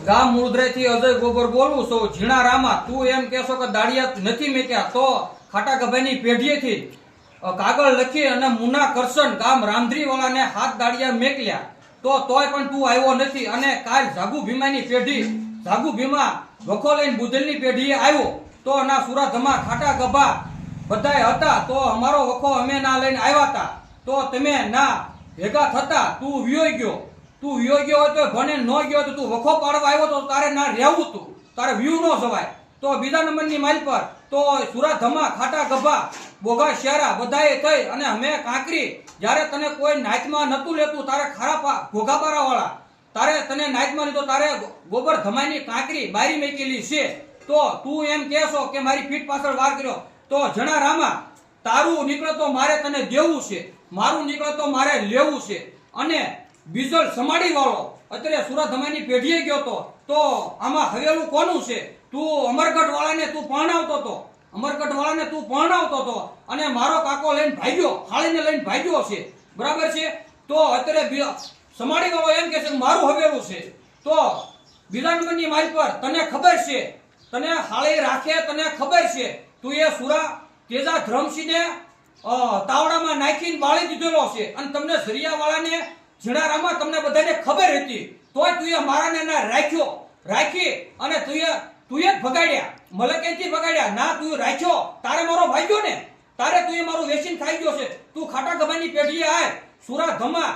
ગામ મુદ્રેથી અજય ગોબર બોલું છું. ઝીણા રામા, તું એમ કહેશો કે દાડિયા નથી મેક્યા તો ખાટા ગભાઈની પેઢીએથી કાગળ લખી અને મુના કરશન ગામ રામધરી વાળાને હાથ દાડિયા મેકલ્યા તોય પણ તું આવ્યો નથી. અને કાલ જાગુ ભીમાની પેઢી જાગુ ભીમા વખો લઈને બુધલની પેઢીએ આવ્યો તો ના સુરાધમા ખાટા ગભા બધાય હતા તો અમારો વખો અમે ના લઈને આવ્યા હતા તો તમે ના ભેગા થતા. તું વિયોઈ ગયો હોય તો ભણે ન ગયો તો તું વખો પાડવા આવ્યો તો તારે ના રહેવું તું, તારે વ્યૂ ન જવાય. તો બીજા નંબરની માલ પર તો સુરાધમા ખાટા ગભા બોગા શેરા બધાએ થઈ અને અમે કાંકરી જ્યારે તને કોઈ નાચમાં નતું લેતું તારે ખારા ઘોઘાપારા વાળા તારે તને નાચમાં લીધો તારે ગોબર ધમાઈની કાંકરી બારી મેકેલી છે. તો તું એમ કહેશો કે મારી પીઠ પાછળ વાર કર્યો તો જણા રામા તારું નીકળે તો મારે તને દેવું છે, મારું નીકળે તો મારે લેવું છે. અને બીજલ સમાડી વાળો અત્યારે સુરાધમાની પેઢીએ ગયો તો આમાં હવેલું કોનું છે? તું અમરગઢ વાળાને તું પરણાવતો હતો અને મારો કાકો લઈને ભાગ્યો, હાળીને લઈને ભાગ્યો છે, બરાબર છે. તો અત્યારે સમાડી વાળો એમ કે છે મારું હવેલું છે. તો બીજા નંબરની મારી પર તને ખબર છે, તને હાળી રાખે તને ખબર છે, તું એ સુરા તેજા ધ્રમસિંહને તાવડામાં નાખીને બાળી દીધેલો છે. અને તમને સરિયા વાળાને ઝીણારામાં તમને બધાને ખબર હતી તોય તું એ મારાને ના રાખી અને તું જ ભગાડ્યા. મલકેથી ભગાડ્યા ના, તું રાખ્યો તારે મારો ભાગ્યો ને, તારે તું એ મારું વેચીને ખાઈ ગયો છે. તું ખાટા ગભાની પેઢીએ આય સુરા ધમા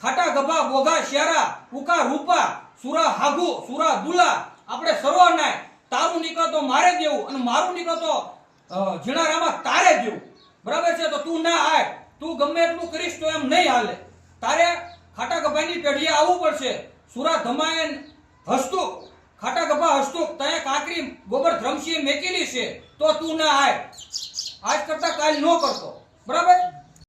ખાટા ગભા બોગા શેરા ઉકા રૂપા સુરા હાગુ સુરા દુલા આપણે સરો નાય. તારું નીકળે તો મારે દેવું અને મારું નીકળે તો ઝીણારામાં તારે દેવું, બરાબર છે. તો તું ના આય, તું ગમે એટલું કરીશ તો એમ નહીં હાલે. તારે ખાટા ગભાની પેઢીએ આવવું પડશે. સુરા ધમાએ હસ્તુક ખાટા ગભા હસ્તુક તય કાંકરી ગોબર ધ્રમસિંહે મેકેલી છે તો તું ના આય. આજ કરતા કાલ ન કરતો, બરાબર.